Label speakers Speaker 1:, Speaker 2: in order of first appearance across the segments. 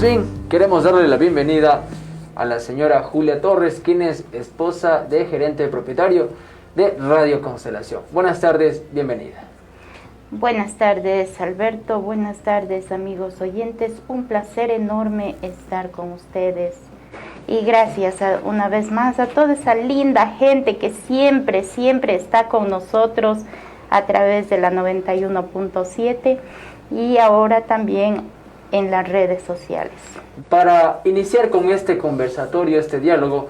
Speaker 1: fin, queremos darle la bienvenida a la señora Julia Torres, quien es esposa de gerente propietario de Radio Constelación. Buenas tardes, bienvenida.
Speaker 2: Buenas tardes, Alberto. Buenas tardes, amigos oyentes. Un placer enorme estar con ustedes. Y gracias una vez más a toda esa linda gente que siempre está con nosotros a través de la 91.7 y ahora también en las redes sociales.
Speaker 1: Para iniciar con este conversatorio, este diálogo,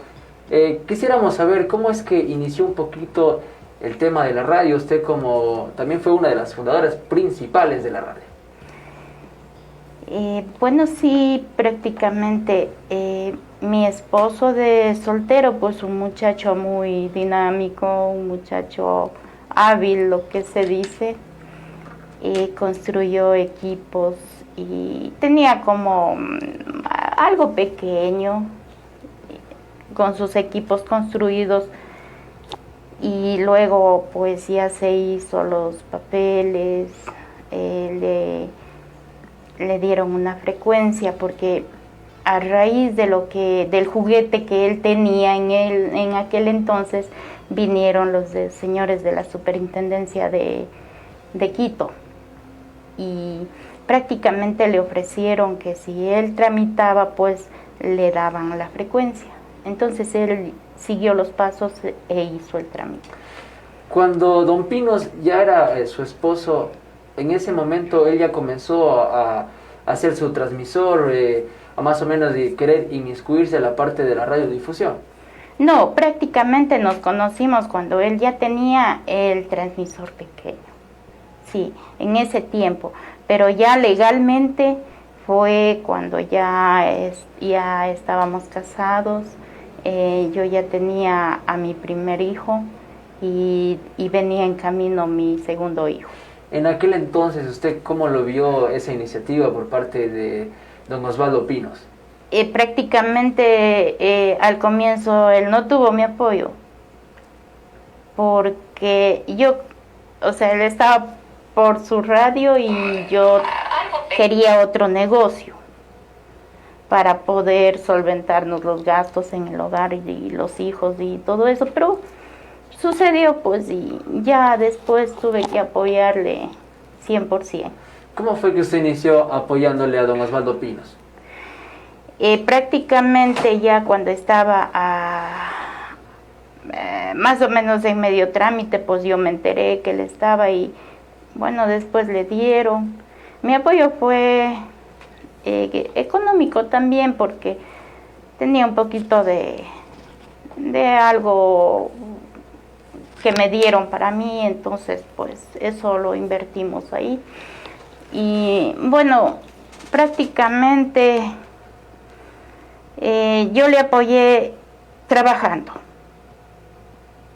Speaker 1: quisiéramos saber cómo es que inició un poquito el tema de la radio. Usted como también fue una de las fundadoras principales de la radio.
Speaker 2: Bueno, sí, prácticamente mi esposo de soltero, pues un muchacho muy dinámico, un muchacho hábil, lo que se dice, construyó equipos y tenía como algo pequeño con sus equipos construidos. Y luego pues ya se hizo los papeles, le dieron una frecuencia porque a raíz de del juguete que él tenía en aquel entonces vinieron los señores de la superintendencia de Quito y prácticamente le ofrecieron que si él tramitaba pues le daban la frecuencia. Entonces él siguió los pasos e hizo el trámite.
Speaker 1: Cuando don Pinos ya era su esposo, en ese momento él ya comenzó a hacer su transmisor, a más o menos de querer inmiscuirse a la parte de la radiodifusión.
Speaker 2: No, prácticamente nos conocimos cuando él ya tenía el transmisor pequeño. Sí, en ese tiempo. Pero ya legalmente fue cuando ya estábamos casados. Yo ya tenía a mi primer hijo y venía en camino mi segundo hijo.
Speaker 1: En aquel entonces, ¿usted cómo lo vio esa iniciativa por parte de don Osvaldo Pinos?
Speaker 2: Prácticamente al comienzo él no tuvo mi apoyo, porque él estaba por su radio y yo quería otro negocio para poder solventarnos los gastos en el hogar y los hijos y todo eso, pero sucedió pues y ya después tuve que apoyarle 100%.
Speaker 1: ¿Cómo fue que usted inició apoyándole a don Osvaldo Pinos?
Speaker 2: Prácticamente ya cuando estaba más o menos en medio trámite, pues yo me enteré que él estaba y bueno, después le dieron. Mi apoyo fue económico también porque tenía un poquito de algo que me dieron para mí, entonces pues eso lo invertimos ahí. Y bueno, prácticamente yo le apoyé trabajando,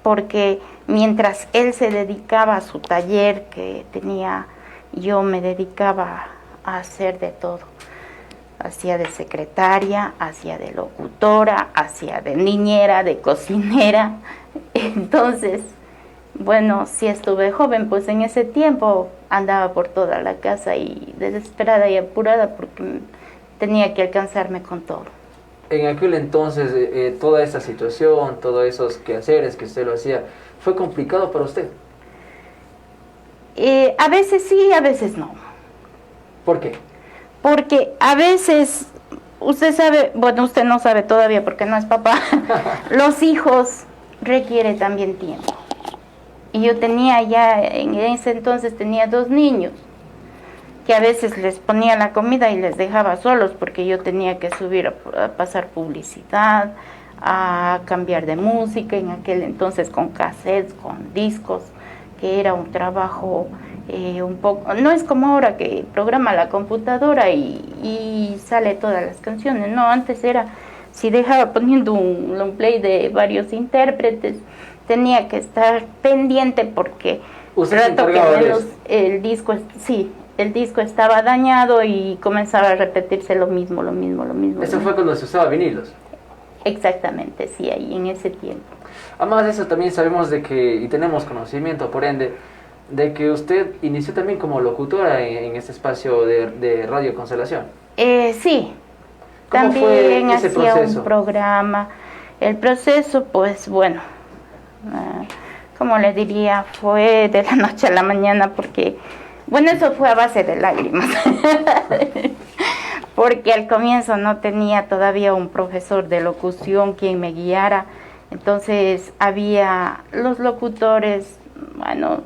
Speaker 2: porque mientras él se dedicaba a su taller que tenía, yo me dedicaba a hacer de todo. Hacía de secretaria, hacía de locutora, hacía de niñera, de cocinera. Entonces, bueno, si estuve joven, pues en ese tiempo andaba por toda la casa y desesperada y apurada porque tenía que alcanzarme con todo.
Speaker 1: En aquel entonces, toda esa situación, todos esos quehaceres que usted lo hacía, ¿fue complicado para usted?
Speaker 2: A veces sí, a veces no.
Speaker 1: ¿Por qué?
Speaker 2: Porque a veces, usted sabe, bueno, usted no sabe todavía porque no es papá, los hijos requieren también tiempo. Y yo tenía ya, en ese entonces tenía 2 niños, que a veces les ponía la comida y les dejaba solos porque yo tenía que subir a pasar publicidad, a cambiar de música, en aquel entonces con cassettes, con discos, que era un trabajo un poco, no es como ahora que programa la computadora y sale todas las canciones, no, antes era, si dejaba poniendo un long play de varios intérpretes, tenía que estar pendiente porque
Speaker 1: rato que menos
Speaker 2: el disco estaba dañado y comenzaba a repetirse lo mismo.
Speaker 1: Eso fue cuando se usaba vinilos.
Speaker 2: Exactamente, sí, ahí en ese tiempo.
Speaker 1: Además de eso también sabemos de que, y tenemos conocimiento por ende, de que usted inició también como locutora en este espacio de Radio Constelación.
Speaker 2: Sí,
Speaker 1: ¿Cómo
Speaker 2: También
Speaker 1: fue ese
Speaker 2: hacía
Speaker 1: proceso?
Speaker 2: un programa. El proceso, pues bueno, como le diría, fue de la noche a la mañana porque, bueno, eso fue a base de lágrimas. Porque al comienzo no tenía todavía un profesor de locución quien me guiara. Entonces había los locutores, bueno,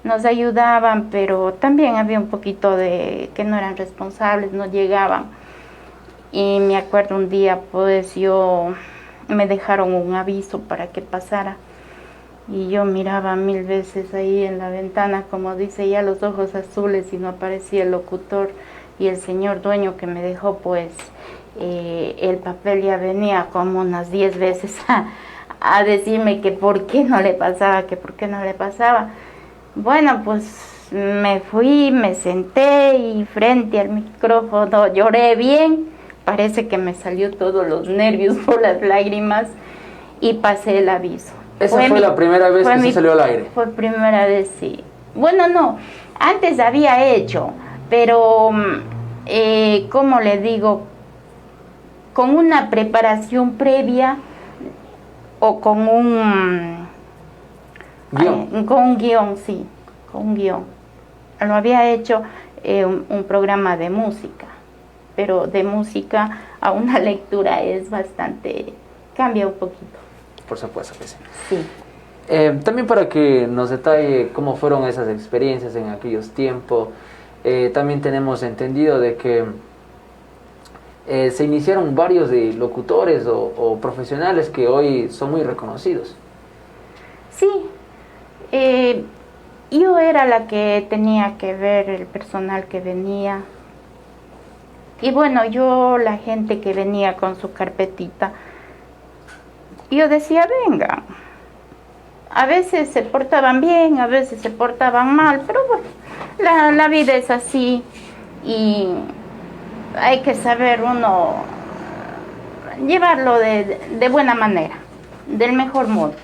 Speaker 2: nos ayudaban, pero también había un poquito de que no eran responsables, no llegaban. Y me acuerdo un día, pues me dejaron un aviso para que pasara. Y yo miraba 1000 veces ahí en la ventana, como dice, ya los ojos azules y no aparecía el locutor. Y el señor dueño que me dejó, pues, el papel ya venía como unas 10 veces a decirme que por qué no le pasaba, que por qué no le pasaba. Bueno, pues me fui, me senté y frente al micrófono lloré bien. Parece que me salió todos los nervios por las lágrimas y pasé el aviso.
Speaker 1: ¿Esa fue la primera vez que se salió al aire?
Speaker 2: Fue primera vez, sí. Bueno, no, antes había hecho, pero, ¿cómo le digo? Con una preparación previa o con un
Speaker 1: ¿Guión?
Speaker 2: con un guión, sí, con un guión. Lo había hecho un programa de música, pero de música a una lectura es bastante, cambia un poquito.
Speaker 1: Por supuesto que sí.
Speaker 2: Sí.
Speaker 1: También para que nos detalle cómo fueron esas experiencias en aquellos tiempos, también tenemos entendido de que se iniciaron varios de locutores o profesionales que hoy son muy reconocidos.
Speaker 2: Sí, yo era la que tenía que ver el personal que venía. Y bueno, la gente que venía con su carpetita, yo decía, venga. A veces se portaban bien, a veces se portaban mal, pero bueno, la vida es así y hay que saber uno llevarlo de buena manera, del mejor modo.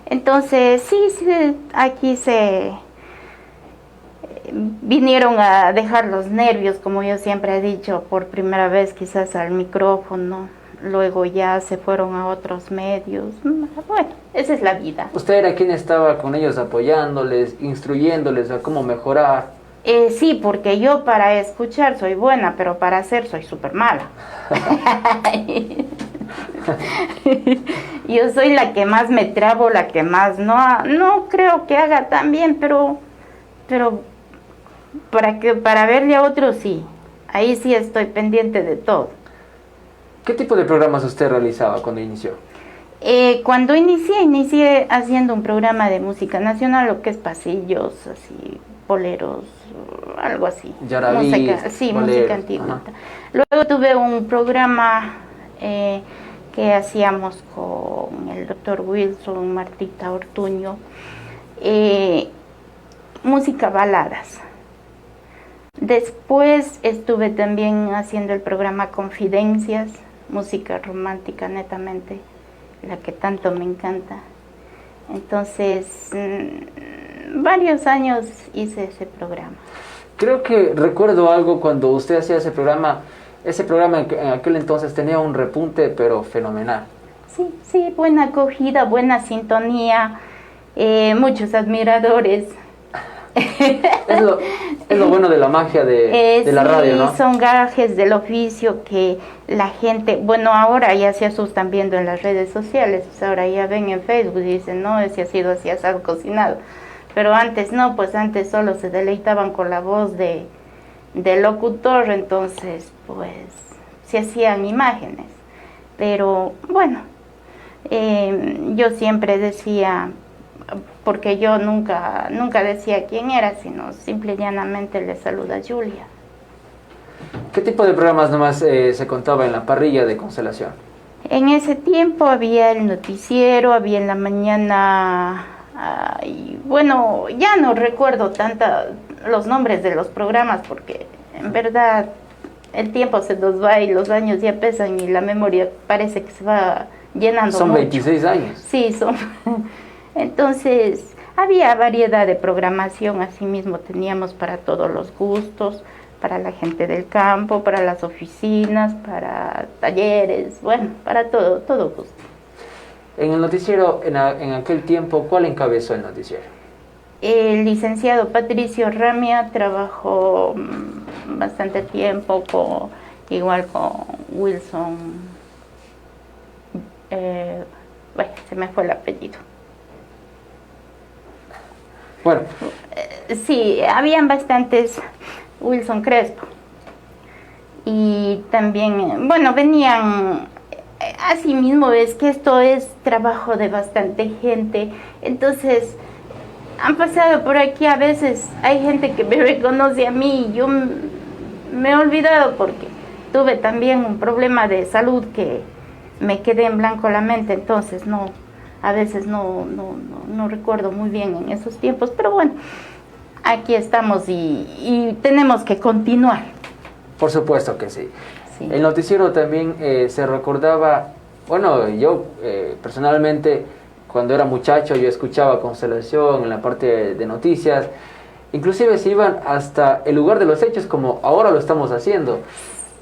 Speaker 2: Entonces, sí, aquí se vinieron a dejar los nervios, como yo siempre he dicho, por primera vez quizás al micrófono, luego ya se fueron a otros medios. Bueno, esa es la vida.
Speaker 1: ¿Usted era quien estaba con ellos apoyándoles, instruyéndoles a cómo mejorar?
Speaker 2: Sí, porque yo para escuchar soy buena, pero para hacer soy súper mala. Yo soy la que más me trabo, la que más no creo que haga tan bien, pero para verle a otros sí, ahí sí estoy pendiente de todo.
Speaker 1: ¿Qué tipo de programas usted realizaba cuando inició?
Speaker 2: Cuando inicié haciendo un programa de música nacional, lo que es pasillos, así, boleros, algo así.
Speaker 1: Yarabí,
Speaker 2: sí,
Speaker 1: boleros,
Speaker 2: música antigua. Luego tuve un programa que hacíamos con el doctor Wilson, Martita Ortuño, música baladas. Después estuve también haciendo el programa Confidencias, música romántica netamente, la que tanto me encanta. Entonces, varios años hice ese programa.
Speaker 1: Creo que recuerdo algo cuando usted hacía ese programa en aquel entonces tenía un repunte pero fenomenal.
Speaker 2: Sí, buena acogida, buena sintonía, muchos admiradores.
Speaker 1: Es lo bueno de la magia de la radio, ¿no?
Speaker 2: Son gajes del oficio que la gente, bueno, ahora ya se asustan viendo en las redes sociales, pues ahora ya ven en Facebook y dicen, no, ese ha sido así asado cocinado. Pero antes no, pues antes solo se deleitaban con la voz del locutor, entonces pues se hacían imágenes. Pero bueno, yo siempre decía, porque yo nunca decía quién era, sino simple y llanamente le saluda Julia.
Speaker 1: ¿Qué tipo de programas nomás se contaba en la parrilla de Constelación?
Speaker 2: En ese tiempo había el noticiero, había en la mañana, bueno, ya no recuerdo tanto los nombres de los programas porque en verdad el tiempo se nos va y los años ya pesan y la memoria parece que se va llenando.
Speaker 1: Son
Speaker 2: mucho.
Speaker 1: 26 años.
Speaker 2: Sí, son. Entonces, había variedad de programación, así mismo teníamos para todos los gustos, para la gente del campo, para las oficinas, para talleres, bueno, para todo, todo gusto.
Speaker 1: En el noticiero, en aquel tiempo, ¿cuál encabezó el noticiero?
Speaker 2: El licenciado Patricio Ramia trabajó bastante tiempo igual con Wilson, bueno, se me fue el apellido.
Speaker 1: Bueno.
Speaker 2: Sí, habían bastantes, Wilson Crespo. Y también, bueno, venían, así mismo ves que esto es trabajo de bastante gente, entonces han pasado por aquí a veces, hay gente que me reconoce a mí y yo me he olvidado porque tuve también un problema de salud que me quedé en blanco la mente, entonces a veces no recuerdo muy bien en esos tiempos, pero bueno, aquí estamos y tenemos que continuar.
Speaker 1: Por supuesto que sí.
Speaker 2: Sí.
Speaker 1: El noticiero también se recordaba, bueno, yo personalmente cuando era muchacho yo escuchaba Constelación en la parte de noticias, inclusive se iban hasta el lugar de los hechos como ahora lo estamos haciendo.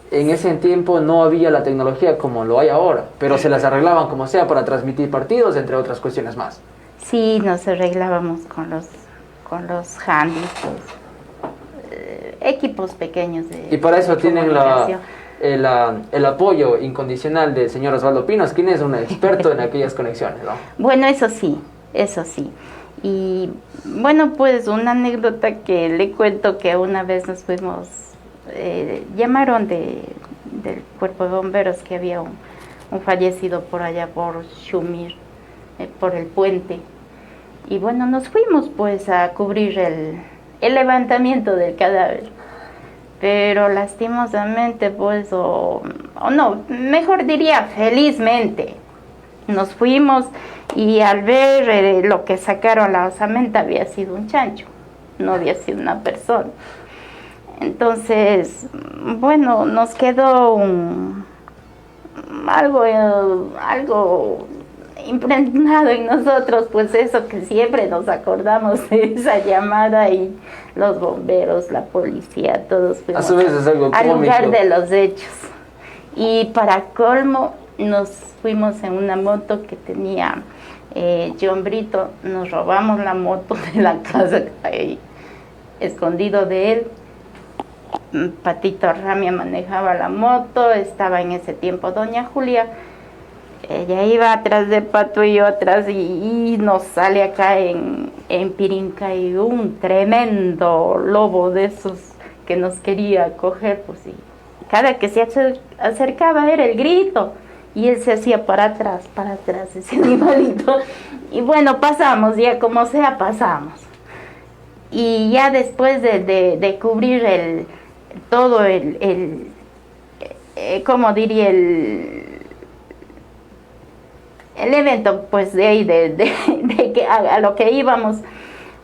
Speaker 1: En ese tiempo no había la tecnología como lo hay ahora, pero se las arreglaban como sea para transmitir partidos, entre otras cuestiones más.
Speaker 2: Sí, nos arreglábamos con los handys, equipos pequeños
Speaker 1: y para eso tienen
Speaker 2: comunicación.
Speaker 1: el apoyo incondicional del señor Osvaldo Pinos, quien es un experto en aquellas conexiones, ¿no?
Speaker 2: Bueno, eso sí. Y bueno, pues una anécdota que le cuento, que una vez nos fuimos, llamaron del cuerpo de bomberos que había un fallecido por allá por Shumir, por el puente. Y bueno, nos fuimos pues a cubrir el levantamiento del cadáver. Pero lastimosamente pues, o no, mejor diría felizmente, nos fuimos y al ver lo que sacaron a la osamenta había sido un chancho, no había sido una persona. Entonces, bueno, nos quedó algo impregnado en nosotros, pues eso que siempre nos acordamos de esa llamada, y los bomberos, la policía, todos fuimos
Speaker 1: a su vez es algo
Speaker 2: al
Speaker 1: cómico.
Speaker 2: lugar de los hechos. Y para colmo, nos fuimos en una moto que tenía John Brito, nos robamos la moto de la casa que está ahí, escondido de él. Patito Ramia manejaba la moto, estaba en ese tiempo doña Julia, ella iba atrás de Pato y yo atrás, y nos sale acá en Pirincay un tremendo lobo de esos que nos quería coger, pues, y cada que se acercaba era el grito, y él se hacía para atrás, ese animalito, y bueno, pasamos, ya como sea pasamos, y ya después de cubrir todo ¿cómo diría? El evento, pues de ahí, de que a lo que íbamos,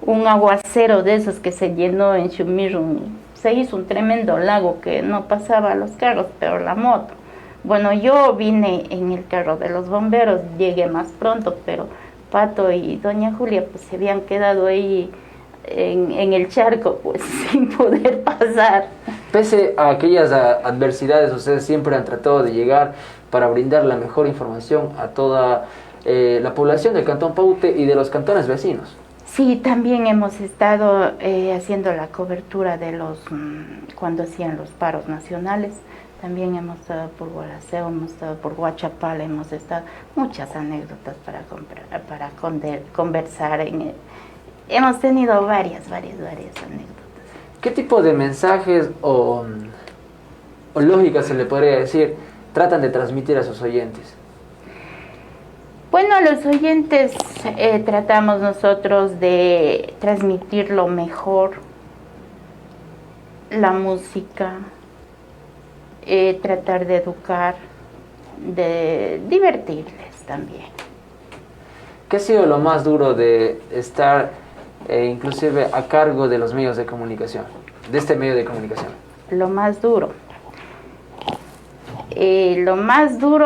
Speaker 2: un aguacero de esos que se llenó en Shumir, se hizo un tremendo lago que no pasaba los carros, pero la moto. Bueno, yo vine en el carro de los bomberos, llegué más pronto, pero Pato y doña Julia pues se habían quedado ahí en el charco, pues sin poder pasar.
Speaker 1: Pese a aquellas adversidades, ustedes siempre han tratado de llegar para brindar la mejor información a toda la población del Cantón Paute y de los cantones vecinos.
Speaker 2: Sí, también hemos estado haciendo la cobertura de cuando hacían los paros nacionales. También hemos estado por Gualaceo, hemos estado por Guachapala, hemos estado muchas anécdotas para conversar. Hemos tenido varias anécdotas.
Speaker 1: ¿Qué tipo de mensajes o lógicas, se le podría decir, tratan de transmitir a sus oyentes?
Speaker 2: Bueno, a los oyentes tratamos nosotros de transmitir lo mejor, la música, tratar de educar, de divertirles también.
Speaker 1: ¿Qué ha sido lo más duro de estar inclusive a cargo de los medios de comunicación, de este medio de comunicación?
Speaker 2: Lo más duro,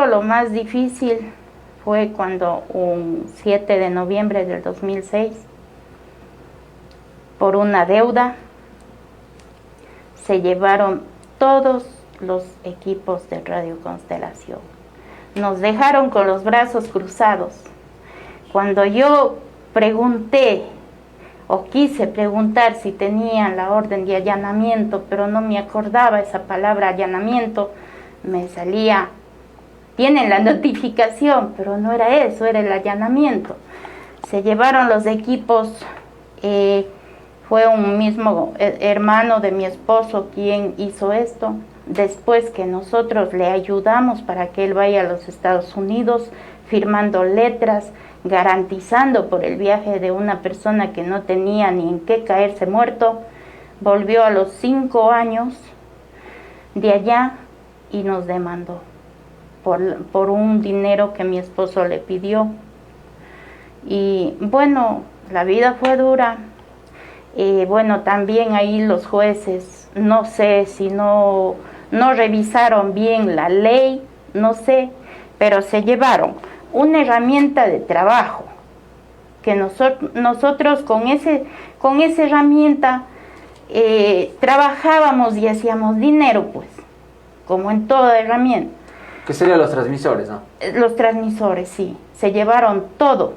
Speaker 2: lo más difícil fue cuando un 7 de noviembre del 2006, por una deuda, se llevaron todos los equipos de Radio Constelación. Nos dejaron con los brazos cruzados. Cuando yo pregunté o quise preguntar si tenían la orden de allanamiento, pero no me acordaba esa palabra allanamiento, me salía, tienen la notificación, pero no era eso, era el allanamiento. Se llevaron los equipos, fue un mismo hermano de mi esposo quien hizo esto. Después que nosotros le ayudamos para que él vaya a los Estados Unidos, firmando letras, garantizando por el viaje de una persona que no tenía ni en qué caerse muerto, volvió a los 5 años de allá y nos demandó por un dinero que mi esposo le pidió. Y bueno, la vida fue dura. Bueno, también ahí los jueces, no sé si no revisaron bien la ley, no sé, pero se llevaron una herramienta de trabajo, que nosotros con esa herramienta trabajábamos y hacíamos dinero, pues, como en toda herramienta.
Speaker 1: ¿Qué serían los transmisores, no?
Speaker 2: Los transmisores, sí, se llevaron todo,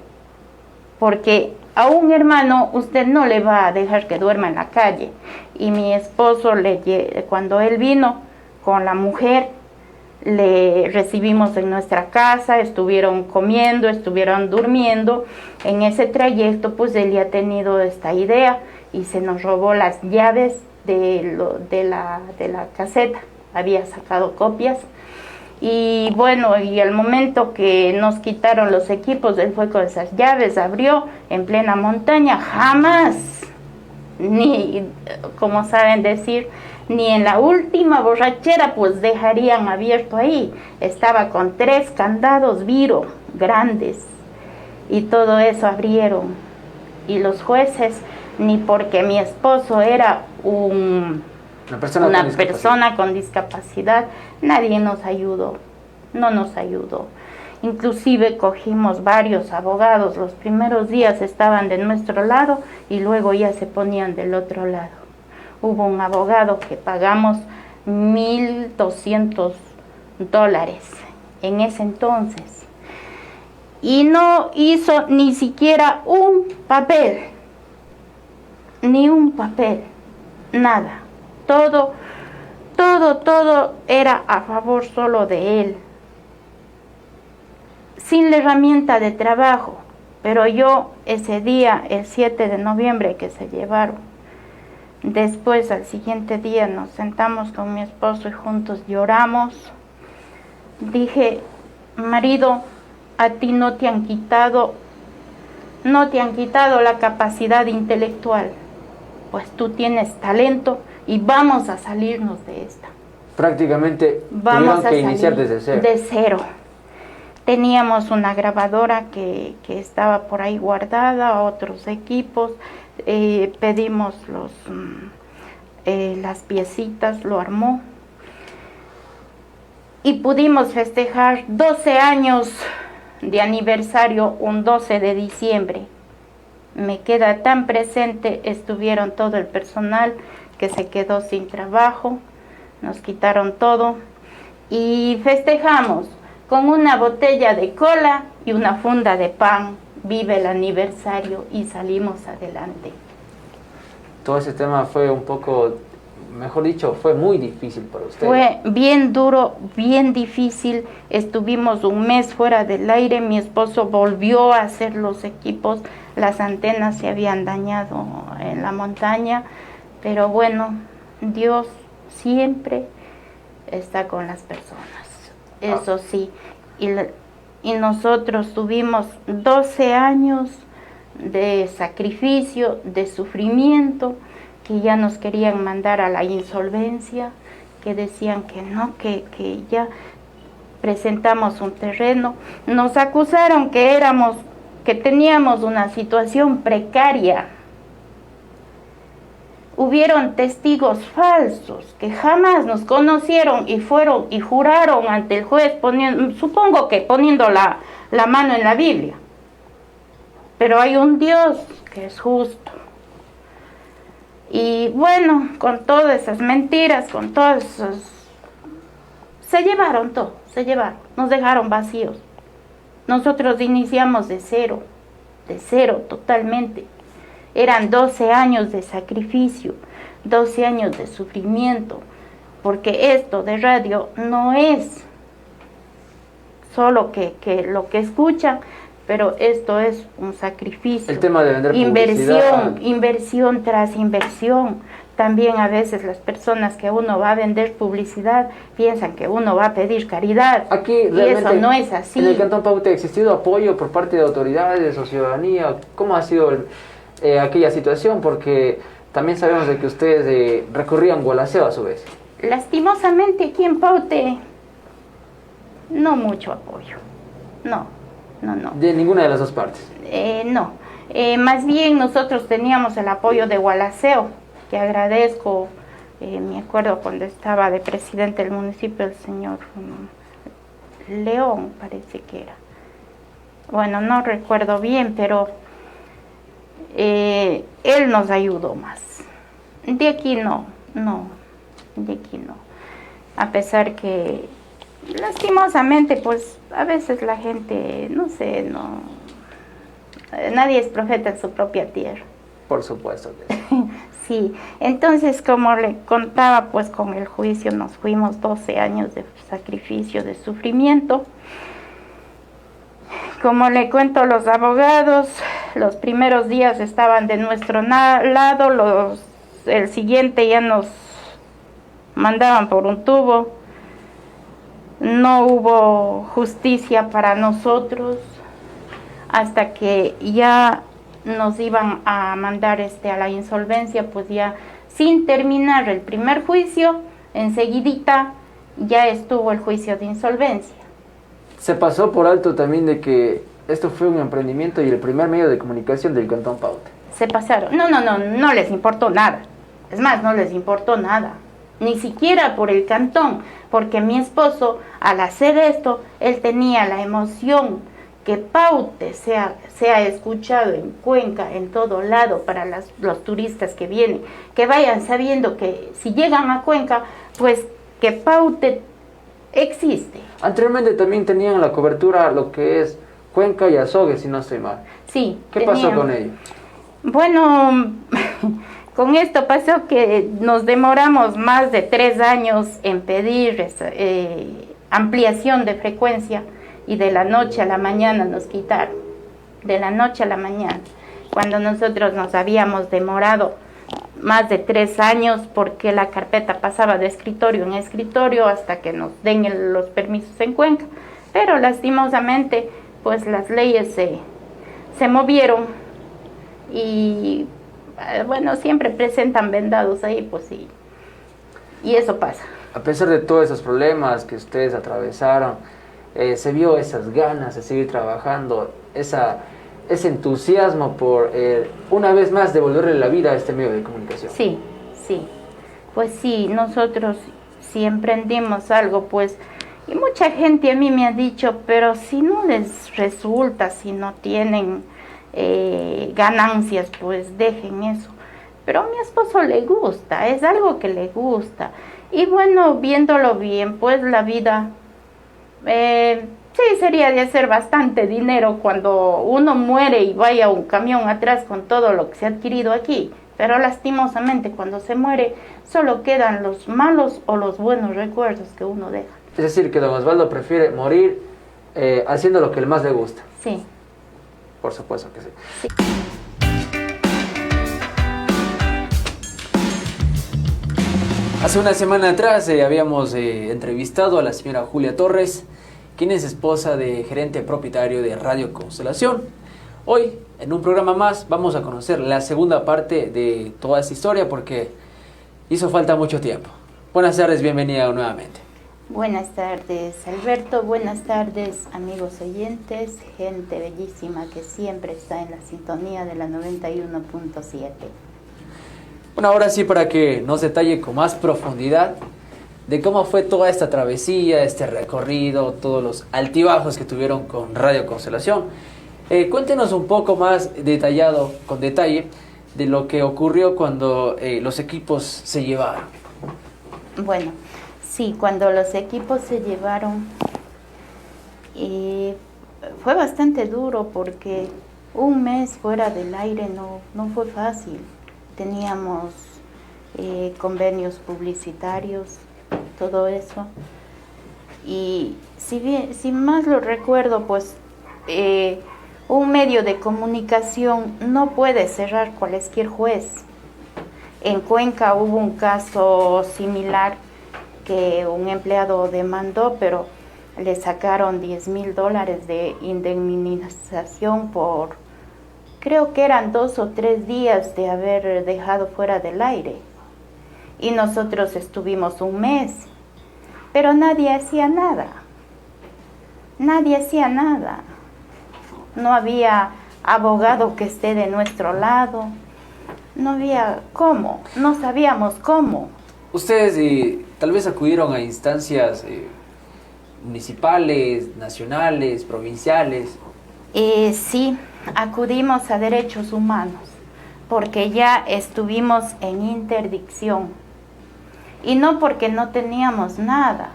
Speaker 2: porque a un hermano usted no le va a dejar que duerma en la calle. Y mi esposo, cuando él vino con la mujer, le recibimos en nuestra casa, estuvieron comiendo, estuvieron durmiendo. En ese trayecto, pues él ya ha tenido esta idea y se nos robó las llaves de la caseta. Había sacado copias. Y bueno, y al momento que nos quitaron los equipos, él fue con esas llaves, abrió en plena montaña. Jamás, ni, como saben decir, ni en la última borrachera pues dejarían abierto ahí. Estaba con 3 candados Viro grandes y todo eso abrieron. Y los jueces, ni porque mi esposo era una persona con discapacidad, nadie nos ayudó, no nos ayudó. Inclusive cogimos varios abogados, los primeros días estaban de nuestro lado y luego ya se ponían del otro lado. Hubo un abogado que pagamos $1,200 en ese entonces y no hizo ni siquiera un papel, ni un papel, nada. Todo era a favor solo de él, sin la herramienta de trabajo. Pero yo ese día, el 7 de noviembre que se llevaron, después al siguiente día nos sentamos con mi esposo y juntos lloramos. Dije, marido, a ti no te han quitado la capacidad intelectual, pues tú tienes talento y vamos a salirnos de esta.
Speaker 1: Prácticamente tuvieron que iniciar desde cero.
Speaker 2: De cero. Teníamos una grabadora que estaba por ahí guardada, otros equipos, pedimos las piecitas, lo armó y pudimos festejar 12 años de aniversario un 12 de diciembre. Me queda tan presente, estuvieron todo el personal que se quedó sin trabajo, nos quitaron todo y festejamos con una botella de cola y una funda de pan. Vive el aniversario y salimos adelante.
Speaker 1: Todo ese tema fue un poco, mejor dicho, fue muy difícil para usted.
Speaker 2: Fue bien duro, bien difícil. Estuvimos un mes fuera del aire. Mi esposo volvió a hacer los equipos. Las antenas se habían dañado en la montaña. Pero bueno, Dios siempre está con las personas. Eso sí. Y nosotros tuvimos 12 años de sacrificio, de sufrimiento, que ya nos querían mandar a la insolvencia, que decían que no, que ya presentamos un terreno. Nos acusaron que teníamos una situación precaria. Hubieron testigos falsos que jamás nos conocieron y fueron y juraron ante el juez, supongo que poniendo la mano en la Biblia. Pero hay un Dios que es justo. Y bueno, con todas esas mentiras, con todos esos... Se llevaron todo, se llevaron, nos dejaron vacíos. Nosotros iniciamos de cero totalmente. Eran 12 años de sacrificio, 12 años de sufrimiento, porque esto de radio no es solo que lo que escuchan, pero esto es un sacrificio.
Speaker 1: El tema de vender
Speaker 2: inversión tras inversión. También a veces las personas que uno va a vender publicidad piensan que uno va a pedir caridad.
Speaker 1: Aquí
Speaker 2: y eso no es así.
Speaker 1: En el Cantón Paute ha existido apoyo por parte de autoridades o ciudadanía. ¿Cómo ha sido aquella situación? Porque también sabemos de que ustedes recurrían Gualaceo a su vez.
Speaker 2: Lastimosamente aquí en Paute no mucho apoyo. No.
Speaker 1: De ninguna de las dos partes.
Speaker 2: No. Más bien nosotros teníamos el apoyo de Gualaceo, que agradezco. Me acuerdo cuando estaba de presidente del municipio el señor León, parece que era. Bueno, no recuerdo bien, pero él nos ayudó más. De aquí no. De aquí no. A pesar que lastimosamente, pues a veces la gente, no sé, nadie es profeta en su propia tierra.
Speaker 1: Por supuesto que sí.
Speaker 2: Sí, entonces como le contaba, pues con el juicio nos fuimos 12 años de sacrificio, de sufrimiento. Como le cuento, los abogados, los primeros días estaban de nuestro lado, el siguiente ya nos mandaban por un tubo. No hubo justicia para nosotros hasta que ya nos iban a mandar a la insolvencia, pues ya sin terminar el primer juicio, enseguidita ya estuvo el juicio de insolvencia.
Speaker 1: Se pasó por alto también de que esto fue un emprendimiento y el primer medio de comunicación del Cantón Paute.
Speaker 2: Se pasaron. No les importó nada. Es más, no les importó nada. Ni siquiera por el cantón, porque mi esposo, al hacer esto, él tenía la emoción que Paute sea escuchado en Cuenca, en todo lado, para los turistas que vienen, que vayan sabiendo que si llegan a Cuenca, pues que Paute existe.
Speaker 1: Anteriormente también tenían la cobertura lo que es Cuenca y Azogue, si no estoy mal.
Speaker 2: Sí.
Speaker 1: ¿Qué pasó con ello?
Speaker 2: Bueno, con esto pasó que nos demoramos más de 3 años en pedir ampliación de frecuencia y de la noche a la mañana nos quitaron. De la noche a la mañana. Cuando nosotros nos habíamos demorado más de 3 años porque la carpeta pasaba de escritorio en escritorio hasta que nos den los permisos en Cuenca. Pero lastimosamente, pues las leyes se movieron y bueno, siempre presentan vendados ahí, pues sí. Y eso pasa.
Speaker 1: A pesar de todos esos problemas que ustedes atravesaron, se vio esas ganas de seguir trabajando, ese entusiasmo por una vez más devolverle la vida a este medio de comunicación.
Speaker 2: Sí. Pues sí, nosotros si emprendimos algo, pues, y mucha gente a mí me ha dicho, pero si no les resulta, si no tienen ganancias, pues dejen eso. Pero a mi esposo le gusta, es algo que le gusta. Y bueno, viéndolo bien, pues la vida, sí, sería de hacer bastante dinero cuando uno muere y vaya un camión atrás con todo lo que se ha adquirido aquí. Pero lastimosamente cuando se muere solo quedan los malos o los buenos recuerdos que uno deja.
Speaker 1: Es decir, que don Osvaldo prefiere morir haciendo lo que más le gusta.
Speaker 2: Sí.
Speaker 1: Por supuesto que sí.
Speaker 2: Sí.
Speaker 1: Hace una semana atrás habíamos entrevistado a la señora Julia Torres, quien es esposa de gerente propietario de Radio Constelación. Hoy, en un programa más, vamos a conocer la segunda parte de toda esta historia porque hizo falta mucho tiempo. Buenas tardes, bienvenida nuevamente.
Speaker 2: Buenas tardes, Alberto. Buenas tardes, amigos oyentes, gente bellísima que siempre está en la sintonía de la 91.7.
Speaker 1: Bueno, ahora sí, para que nos detalle con más profundidad de cómo fue toda esta travesía, este recorrido, todos los altibajos que tuvieron con Radio Constelación. Cuéntenos un poco más detallado, con detalle, de lo que ocurrió cuando los equipos se llevaron.
Speaker 2: Bueno, sí, cuando los equipos se llevaron, fue bastante duro porque un mes fuera del aire no fue fácil. Teníamos convenios publicitarios, todo eso. Y si más lo recuerdo, pues un medio de comunicación no puede cerrar cualquier juez. En Cuenca hubo un caso similar que un empleado demandó, pero le sacaron $10,000 de indemnización por, creo que eran 2 o 3 días de haber dejado fuera del aire. Y nosotros estuvimos un mes, pero nadie hacía nada. Nadie hacía nada. No había abogado que esté de nuestro lado. No había cómo, no sabíamos cómo.
Speaker 1: Ustedes tal vez acudieron a instancias municipales, nacionales, provinciales.
Speaker 2: Sí, acudimos a derechos humanos, porque ya estuvimos en interdicción. Y no porque no teníamos nada,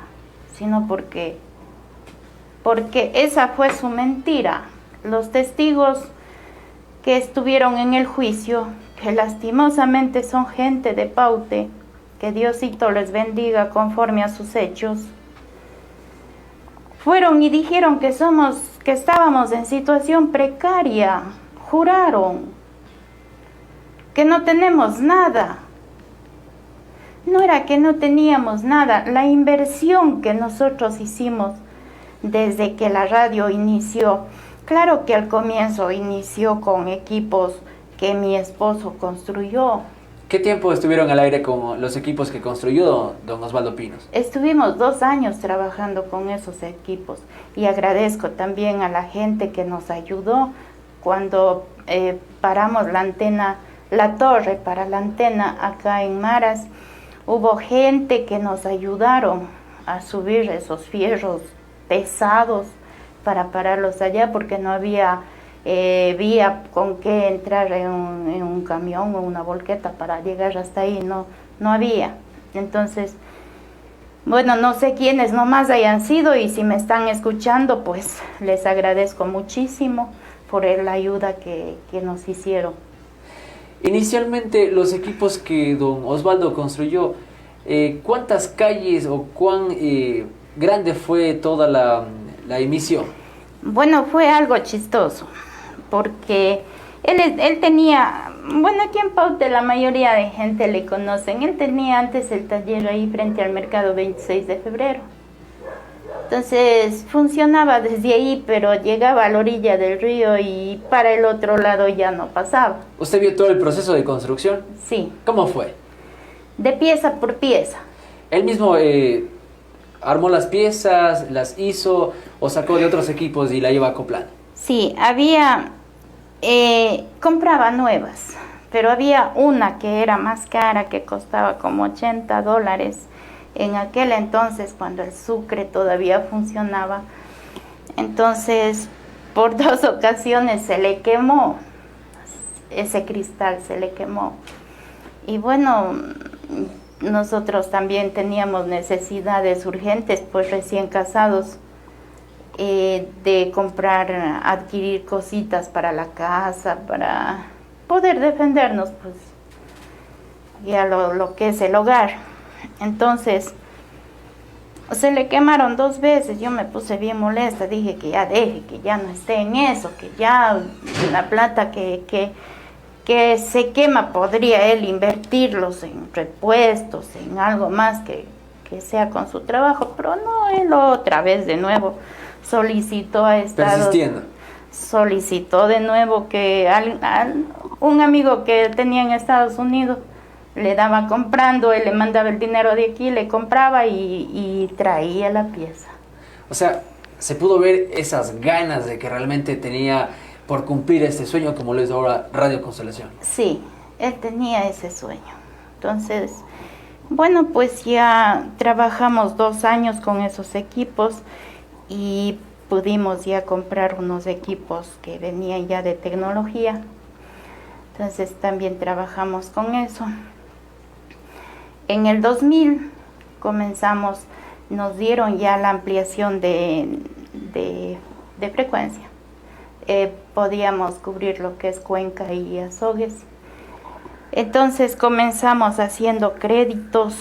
Speaker 2: sino porque esa fue su mentira. Los testigos que estuvieron en el juicio, que lastimosamente son gente de Paute, que Diosito les bendiga conforme a sus hechos, fueron y dijeron que estábamos en situación precaria, juraron que no tenemos nada. No era que no teníamos nada, la inversión que nosotros hicimos desde que la radio inició, claro que al comienzo inició con equipos que mi esposo construyó.
Speaker 1: ¿Qué tiempo estuvieron al aire con los equipos que construyó don Osvaldo Pinos?
Speaker 2: Estuvimos 2 años trabajando con esos equipos y agradezco también a la gente que nos ayudó cuando paramos la antena, la torre para la antena acá en Maras. Hubo gente que nos ayudaron a subir esos fierros pesados para pararlos allá porque no había vía con qué entrar en un camión o una volqueta para llegar hasta ahí, no había. Entonces, bueno, no sé quiénes nomás hayan sido y si me están escuchando, pues les agradezco muchísimo por la ayuda que nos hicieron.
Speaker 1: Inicialmente, los equipos que don Osvaldo construyó, ¿cuántas calles o cuán grande fue toda la emisión?
Speaker 2: Bueno, fue algo chistoso, porque él tenía, bueno, aquí en Paute la mayoría de gente le conocen, él tenía antes el taller ahí frente al mercado 26 de febrero. Entonces funcionaba desde ahí, pero llegaba a la orilla del río y para el otro lado ya no pasaba.
Speaker 1: ¿Usted vio todo el proceso de construcción?
Speaker 2: Sí.
Speaker 1: ¿Cómo fue?
Speaker 2: De pieza por pieza.
Speaker 1: Él mismo armó las piezas, las hizo o sacó de otros equipos y la iba acoplando.
Speaker 2: Sí, compraba nuevas, pero había una que era más cara, que costaba como $80. En aquel entonces, cuando el Sucre todavía funcionaba. Entonces, por 2 ocasiones se le quemó, ese cristal se le quemó. Y bueno, nosotros también teníamos necesidades urgentes, pues recién casados, de adquirir cositas para la casa, para poder defendernos, pues, ya lo que es el hogar. Entonces, se le quemaron 2 veces, yo me puse bien molesta, dije que ya deje, que ya no esté en eso, que ya la plata que se quema podría él invertirlos en repuestos, en algo más que sea con su trabajo, pero no, él otra vez de nuevo solicitó a Estados Unidos. Solicitó de nuevo que un amigo que tenía en Estados Unidos le daba comprando, él le mandaba el dinero de aquí, le compraba y traía la pieza.
Speaker 1: O sea, se pudo ver esas ganas de que realmente tenía por cumplir este sueño como lo es ahora Radio Constelación.
Speaker 2: Sí, él tenía ese sueño. Entonces, bueno, pues ya trabajamos 2 años con esos equipos y pudimos ya comprar unos equipos que venían ya de tecnología. Entonces también trabajamos con eso. En el 2000 comenzamos, nos dieron ya la ampliación de frecuencia. Podíamos cubrir lo que es Cuenca y Azogues. Entonces comenzamos haciendo créditos.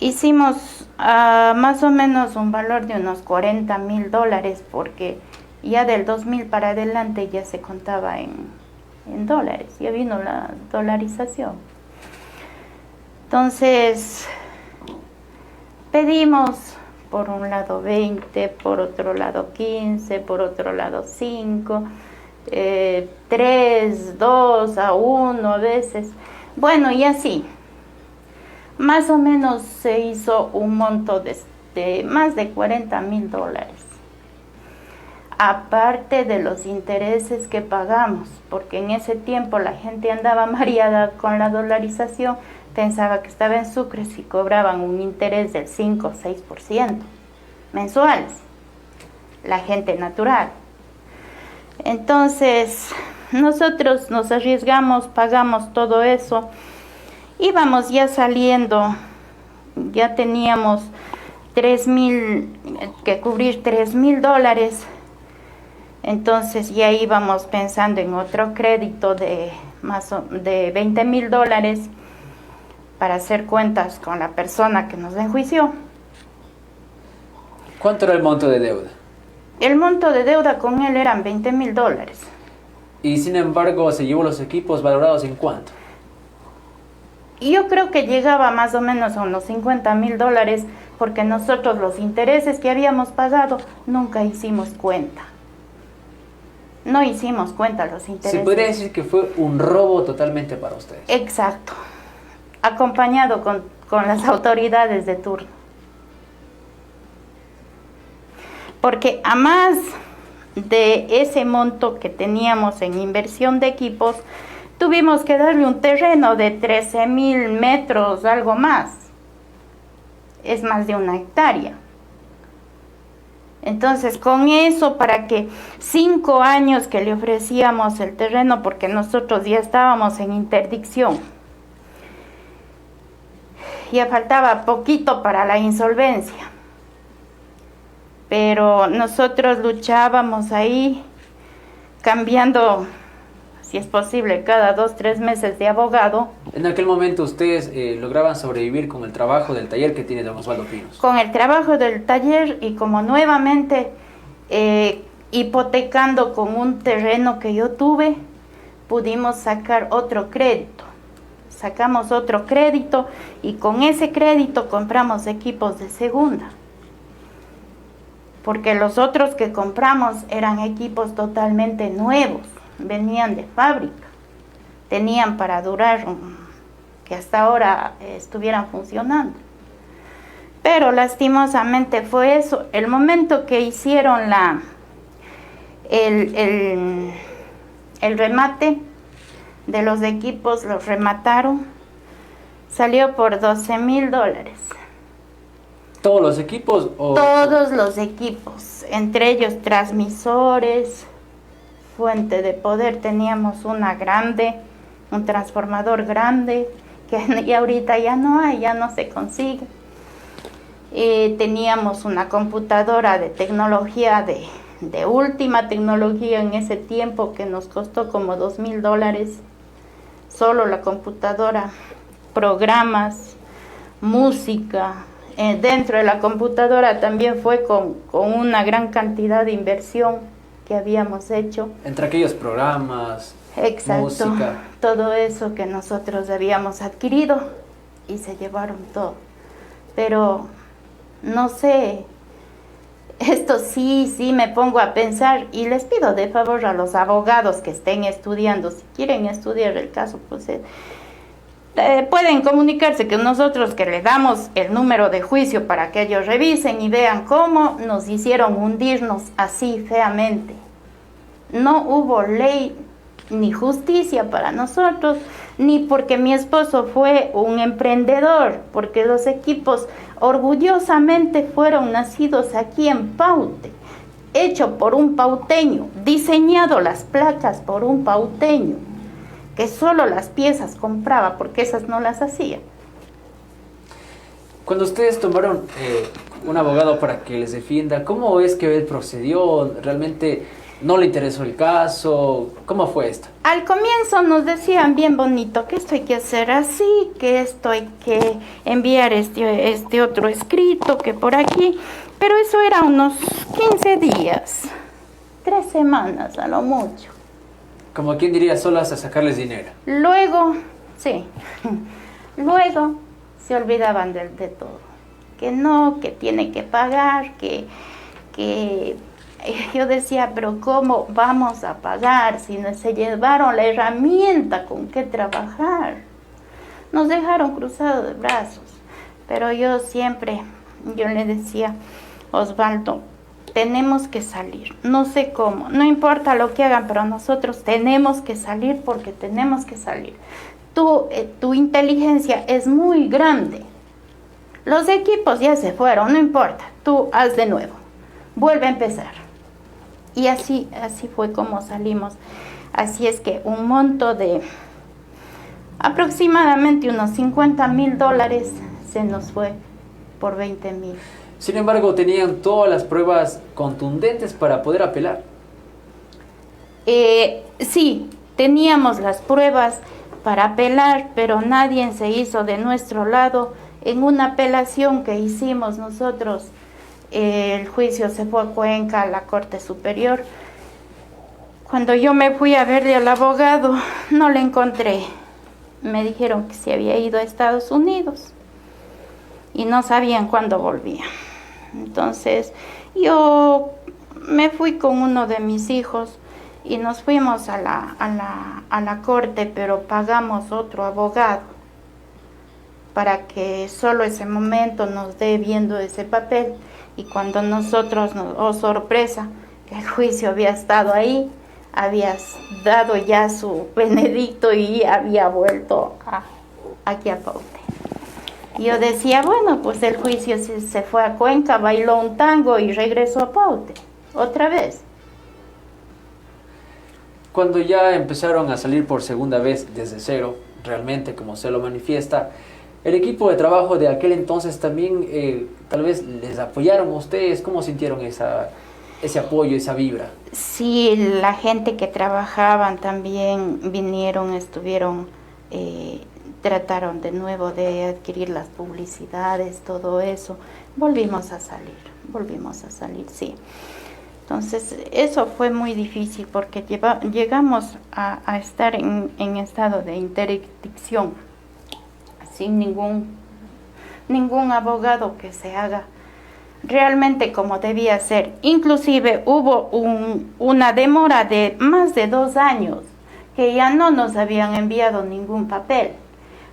Speaker 2: Hicimos más o menos un valor de unos $40,000, porque ya del 2000 para adelante ya se contaba en dólares, ya vino la dolarización. Entonces pedimos por un lado 20, por otro lado 15, por otro lado 5, 3, 2 a 1 a veces. Bueno, y así. Más o menos se hizo un monto de más de $40,000. Aparte de los intereses que pagamos, porque en ese tiempo la gente andaba mareada con la dolarización, pensaba que estaba en sucres y cobraban un interés del 5 o 6% mensuales, la gente natural. Entonces, nosotros nos arriesgamos, pagamos todo eso, íbamos ya saliendo, ya teníamos que cubrir $3,000, entonces ya íbamos pensando en otro crédito de $20,000 para hacer cuentas con la persona que nos enjuició.
Speaker 1: ¿Cuánto era el monto de deuda?
Speaker 2: El monto de deuda con él eran $20,000.
Speaker 1: Y sin embargo, se llevó los equipos valorados ¿en cuánto?
Speaker 2: Y yo creo que llegaba más o menos a unos $50,000, porque nosotros los intereses que habíamos pagado nunca hicimos cuenta. No hicimos cuenta los intereses.
Speaker 1: Se podría decir que fue un robo totalmente para ustedes.
Speaker 2: Exacto. Acompañado con las autoridades de turno. Porque a más de ese monto que teníamos en inversión de equipos, tuvimos que darle un terreno de 13,000 metros, algo más. Es más de 1 hectárea. Entonces, con eso, para que 5 años que le ofrecíamos el terreno, porque nosotros ya estábamos en interdicción, ya faltaba poquito para la insolvencia, pero nosotros luchábamos ahí, cambiando, si es posible, cada 2 o 3 meses de abogado.
Speaker 1: En aquel momento ustedes lograban sobrevivir con el trabajo del taller que tiene don Osvaldo Pinos.
Speaker 2: Con el trabajo del taller, y como nuevamente hipotecando con un terreno que yo tuve, pudimos sacar otro crédito. Sacamos otro crédito y con ese crédito compramos equipos de segunda. Porque los otros que compramos eran equipos totalmente nuevos, venían de fábrica, tenían para durar que hasta ahora estuvieran funcionando. Pero lastimosamente fue eso, el momento que hicieron el remate de los equipos, los remataron, salió por $12,000.
Speaker 1: ¿Todos los equipos?
Speaker 2: Todos los equipos, entre ellos transmisores, fuente de poder, teníamos una grande, un transformador grande, que y ahorita ya no hay, ya no se consigue. Teníamos una computadora de tecnología, de última tecnología en ese tiempo, que nos costó como $2,000, solo la computadora, programas, música. Dentro de la computadora también fue con una gran cantidad de inversión que habíamos hecho.
Speaker 1: Entre aquellos programas,
Speaker 2: exacto,
Speaker 1: música.
Speaker 2: Todo eso que nosotros habíamos adquirido, y se llevaron todo. Pero no sé, esto sí me pongo a pensar, y les pido de favor a los abogados que estén estudiando, si quieren estudiar el caso, pues pueden comunicarse con nosotros, que le damos el número de juicio para que ellos revisen y vean cómo nos hicieron hundirnos así feamente. No hubo ley ni justicia para nosotros, ni porque mi esposo fue un emprendedor, porque los equipos orgullosamente fueron nacidos aquí en Paute, hecho por un pauteño, diseñado las placas por un pauteño. que solo las piezas compraba, porque esas no las hacía.
Speaker 1: Cuando ustedes tomaron un abogado para que les defienda, ¿cómo es que él procedió? ¿Realmente no le interesó el caso? ¿Cómo fue esto?
Speaker 2: Al comienzo nos decían bien bonito que esto hay que hacer así, que esto hay que enviar este otro escrito, que por aquí, pero eso era unos 15 días, 3 semanas a lo mucho.
Speaker 1: Como quien diría, solo hasta sacarles dinero.
Speaker 2: Luego, sí, luego se olvidaban de todo, que no, que tiene que pagar, que yo decía, pero ¿cómo vamos a pagar si no se llevaron la herramienta con que trabajar? Nos dejaron cruzados de brazos, pero yo le decía, Osvaldo, tenemos que salir, no sé cómo, no importa lo que hagan, pero nosotros tenemos que salir porque tenemos que salir. Tu inteligencia es muy grande. Los equipos ya se fueron, no importa, tú haz de nuevo, vuelve a empezar. Y así fue como salimos. Así es que un monto de aproximadamente unos $50,000 se nos fue por 20,000.
Speaker 1: Sin embargo, tenían todas las pruebas contundentes para poder apelar.
Speaker 2: Sí, teníamos las pruebas para apelar, pero nadie se hizo de nuestro lado. En una apelación que hicimos nosotros, el juicio se fue a Cuenca, a la Corte Superior. Cuando yo me fui a verle al abogado, no le encontré. Me dijeron que se había ido a Estados Unidos y no sabían cuándo volvía. Entonces, yo me fui con uno de mis hijos y nos fuimos a la corte, pero pagamos otro abogado para que solo ese momento nos dé viendo ese papel. Y cuando nosotros, oh sorpresa, que el juicio había estado ahí, había dado ya su benedicto y había vuelto aquí a Paute. Y yo decía, bueno, pues el juicio se fue a Cuenca, bailó un tango y regresó a Paute, otra vez.
Speaker 1: Cuando ya empezaron a salir por segunda vez desde cero, realmente como se lo manifiesta, el equipo de trabajo de aquel entonces también tal vez les apoyaron a ustedes. ¿Cómo sintieron ese apoyo, esa vibra?
Speaker 2: Sí, la gente que trabajaban también vinieron, estuvieron, trataron de nuevo de adquirir las publicidades, todo eso. Volvimos a salir, sí. Entonces, eso fue muy difícil porque llegamos a estar en estado de interdicción, sin ningún abogado que se haga realmente como debía ser. Inclusive hubo una demora de más de 2 años que ya no nos habían enviado ningún papel.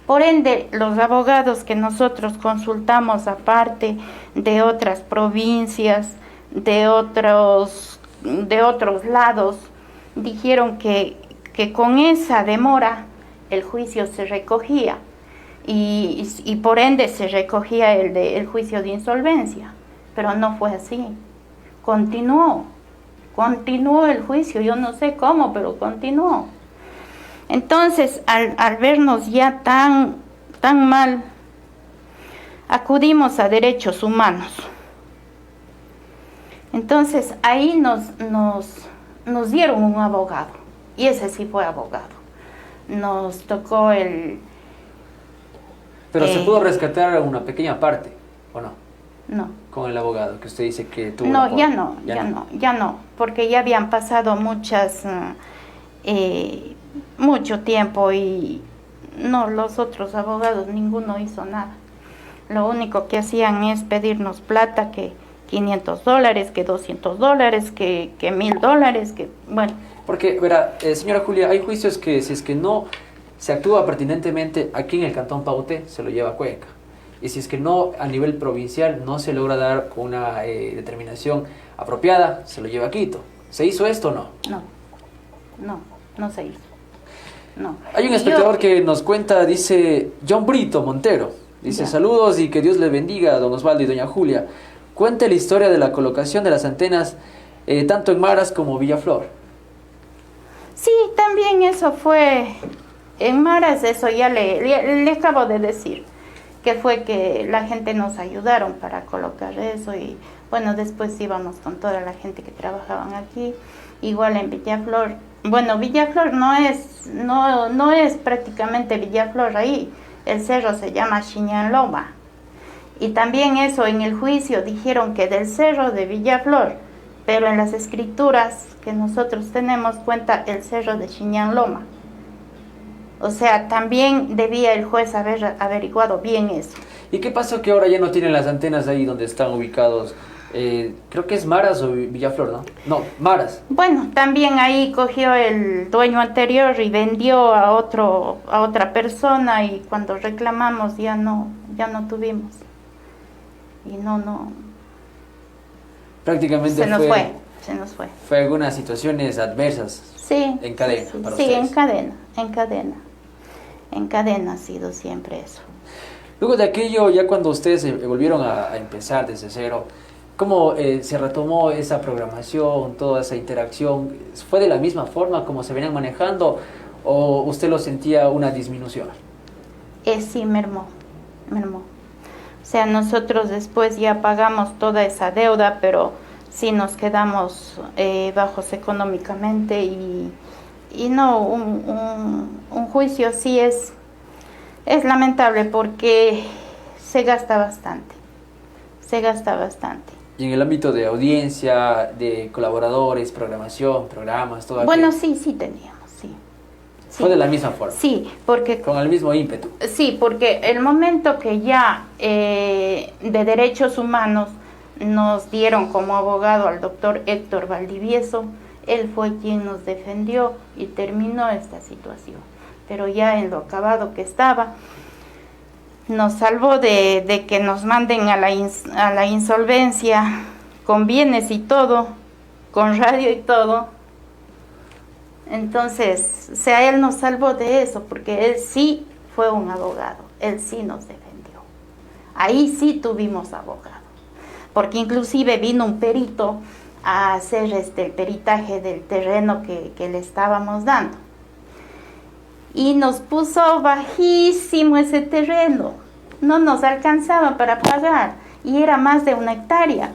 Speaker 2: Por ende, los abogados que nosotros consultamos, aparte de otras provincias, de otros lados, dijeron que con esa demora el juicio se recogía y por ende se recogía el juicio de insolvencia, pero no fue así. Continuó el juicio, yo no sé cómo, pero continuó. Entonces, al vernos ya tan mal, acudimos a derechos humanos. Entonces, ahí nos dieron un abogado, y ese sí fue abogado. Nos tocó
Speaker 1: Pero se pudo rescatar una pequeña parte, ¿o no?
Speaker 2: No.
Speaker 1: Con el abogado, que usted dice que tuvo...
Speaker 2: No, ya no, porque ya habían pasado mucho tiempo y no, los otros abogados, ninguno hizo nada. Lo único que hacían es pedirnos plata, que $500, que $200, que $1,000, que bueno.
Speaker 1: Porque, verá, señora Julia, hay juicios que si es que no se actúa pertinentemente aquí en el Cantón Paute, se lo lleva a Cuenca. Y si es que no, a nivel provincial, no se logra dar con una determinación apropiada, se lo lleva a Quito. ¿Se hizo esto o no?
Speaker 2: No se hizo. No.
Speaker 1: Hay un espectador que nos cuenta, dice John Brito Montero, dice
Speaker 2: Ya.
Speaker 1: Saludos y que Dios les bendiga a don Osvaldo y doña Julia. Cuente la historia de la colocación de las antenas tanto en Maras como Villaflor.
Speaker 2: Sí, también eso fue En Maras, eso ya le acabo de decir, que fue que la gente nos ayudaron para colocar eso y bueno, después íbamos con toda la gente que trabajaban aquí, igual en Villaflor. Bueno, Villaflor no es prácticamente Villaflor ahí, el cerro se llama Chiñanloma. Y también eso en el juicio dijeron que del cerro de Villaflor, pero en las escrituras que nosotros tenemos cuenta el cerro de Chiñanloma. O sea, también debía el juez haber averiguado bien eso.
Speaker 1: ¿Y qué pasó que ahora ya no tienen las antenas ahí donde están ubicados? Creo que es Maras o Villaflor, ¿no? No, Maras.
Speaker 2: Bueno, también ahí cogió el dueño anterior y vendió a otra persona y cuando reclamamos ya no tuvimos. Y no.
Speaker 1: Prácticamente
Speaker 2: se nos fue.
Speaker 1: Fue algunas situaciones adversas.
Speaker 2: Sí.
Speaker 1: En cadena,
Speaker 2: sí,
Speaker 1: para
Speaker 2: sí,
Speaker 1: ustedes.
Speaker 2: En cadena ha sido siempre eso.
Speaker 1: Luego de aquello, ya cuando ustedes volvieron a empezar desde cero, ¿cómo se retomó esa programación, toda esa interacción? ¿Fue de la misma forma como se venían manejando o usted lo sentía una disminución?
Speaker 2: Sí, mermó. O sea, nosotros después ya pagamos toda esa deuda, pero sí nos quedamos bajos económicamente y no, un juicio sí es lamentable porque se gasta bastante.
Speaker 1: Y en el ámbito de audiencia, de colaboradores, programación, programas, todo aquello.
Speaker 2: Bueno, sí teníamos, sí.
Speaker 1: Fue de la misma forma.
Speaker 2: Sí, porque...
Speaker 1: Con el mismo ímpetu.
Speaker 2: Sí, porque el momento que ya de derechos humanos nos dieron como abogado al doctor Héctor Valdivieso, él fue quien nos defendió y terminó esta situación. Pero ya en lo acabado que estaba, nos salvó de que nos manden a la insolvencia con bienes y todo, con radio y todo. Entonces, o sea, él nos salvó de eso, porque él sí fue un abogado, él sí nos defendió. Ahí sí tuvimos abogado, porque inclusive vino un perito a hacer el peritaje del terreno que le estábamos dando. Y nos puso bajísimo ese terreno, no nos alcanzaba para pagar, y era más de 1 hectárea.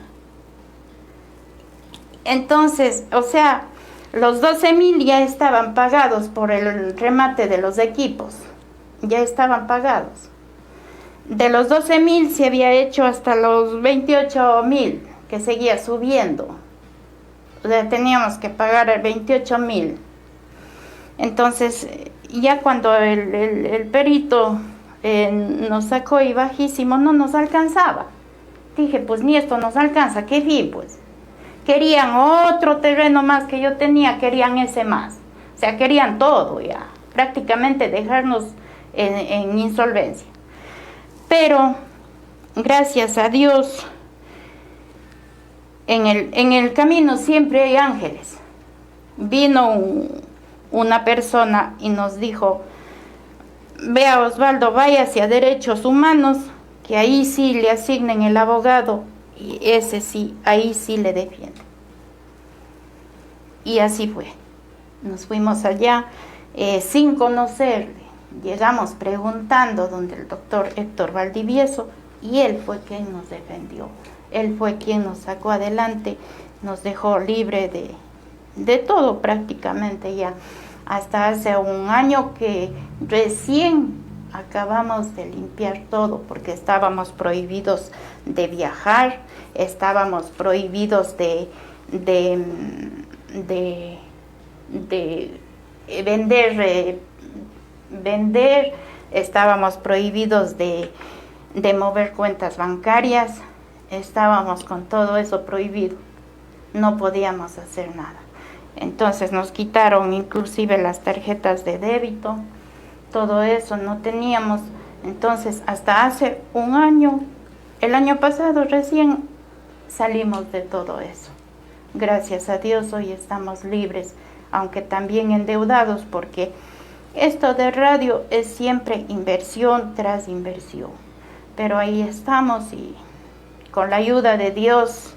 Speaker 2: Entonces, o sea, los 12,000 ya estaban pagados por el remate de los equipos, ya estaban pagados. De los 12,000 se había hecho hasta los 28,000, que seguía subiendo. O sea, teníamos que pagar el 28,000. Entonces, ya cuando el perito nos sacó y bajísimo, no nos alcanzaba. Dije, pues ni esto nos alcanza, ¿qué fin pues? Querían otro terreno más que yo tenía, querían ese más. O sea, querían todo ya, prácticamente dejarnos en insolvencia. Pero, gracias a Dios, en el camino siempre hay ángeles. Vino una persona y nos dijo, vea Osvaldo, vaya hacia derechos humanos, que ahí sí le asignen el abogado, y ese sí, ahí sí le defiende. Y así fue. Nos fuimos allá sin conocerle. Llegamos preguntando donde el doctor Héctor Valdivieso y él fue quien nos defendió. Él fue quien nos sacó adelante, nos dejó libre de todo prácticamente ya. Hasta hace 1 año que recién acabamos de limpiar todo porque estábamos prohibidos de viajar, estábamos prohibidos de vender, estábamos prohibidos de mover cuentas bancarias, estábamos con todo eso prohibido, no podíamos hacer nada. Entonces nos quitaron inclusive las tarjetas de débito, todo eso no teníamos. Entonces hasta hace 1 año, el año pasado recién salimos de todo eso. Gracias a Dios hoy estamos libres, aunque también endeudados, porque esto de radio es siempre inversión tras inversión. Pero ahí estamos y con la ayuda de Dios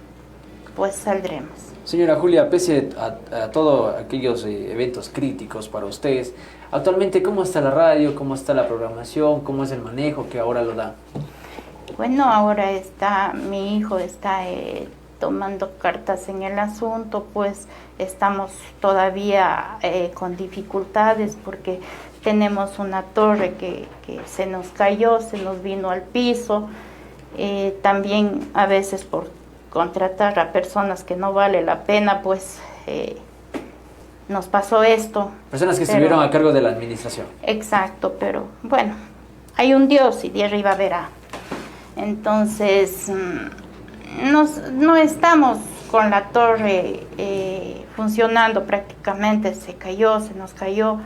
Speaker 2: pues saldremos.
Speaker 1: Señora Julia, pese a todos aquellos eventos críticos para ustedes, actualmente, ¿cómo está la radio? ¿Cómo está la programación? ¿Cómo es el manejo que ahora lo da?
Speaker 2: Bueno, ahora mi hijo está tomando cartas en el asunto, pues estamos todavía con dificultades porque tenemos una torre que se nos cayó, se nos vino al piso, también a veces por contratar a personas que no vale la pena, pues nos pasó esto.
Speaker 1: Personas que estuvieron a cargo de la administración.
Speaker 2: Exacto, pero bueno, hay un Dios y de arriba verá. Entonces, no estamos con la torre funcionando prácticamente, se nos cayó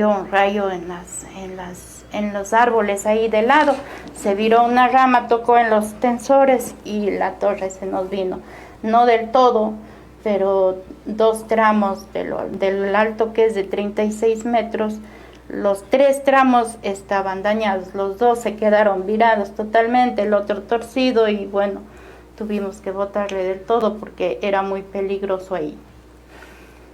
Speaker 2: un rayo en los árboles ahí de lado, se viró una rama, tocó en los tensores y la torre se nos vino, no del todo, pero 2 tramos del alto, que es de 36 metros, los 3 tramos estaban dañados, los 2 se quedaron virados totalmente, el otro torcido, y bueno, tuvimos que botarle del todo porque era muy peligroso ahí.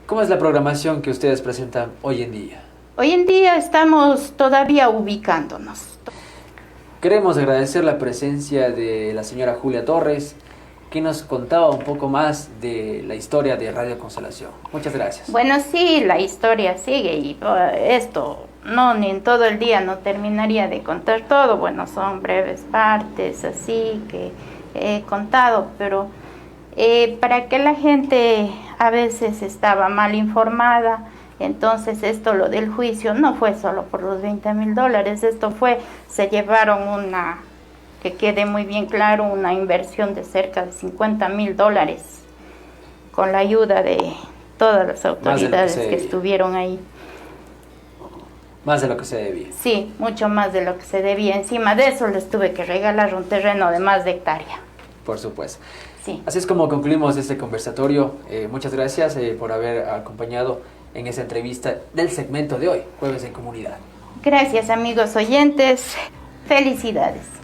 Speaker 1: ¿Cómo es la programación que ustedes presentan hoy en día?
Speaker 2: Hoy en día estamos todavía ubicándonos.
Speaker 1: Queremos agradecer la presencia de la señora Julia Torres, que nos contaba un poco más de la historia de Radio Constelación. Muchas gracias.
Speaker 2: Bueno, sí, la historia sigue y esto ni en todo el día no terminaría de contar todo. Bueno, son breves partes así que he contado, pero para que la gente a veces estaba mal informada. Entonces lo del juicio no fue solo por los $20,000, se llevaron que quede muy bien claro, una inversión de cerca de $50,000 con la ayuda de todas las autoridades que estuvieron ahí.
Speaker 1: Más de lo que se debía.
Speaker 2: Sí, mucho más de lo que se debía. Encima de eso les tuve que regalar un terreno de más de hectárea.
Speaker 1: Por supuesto.
Speaker 2: Sí.
Speaker 1: Así es como concluimos este conversatorio. Muchas gracias por haber acompañado en esa entrevista del segmento de hoy, Jueves en Comunidad.
Speaker 2: Gracias, amigos oyentes. Felicidades.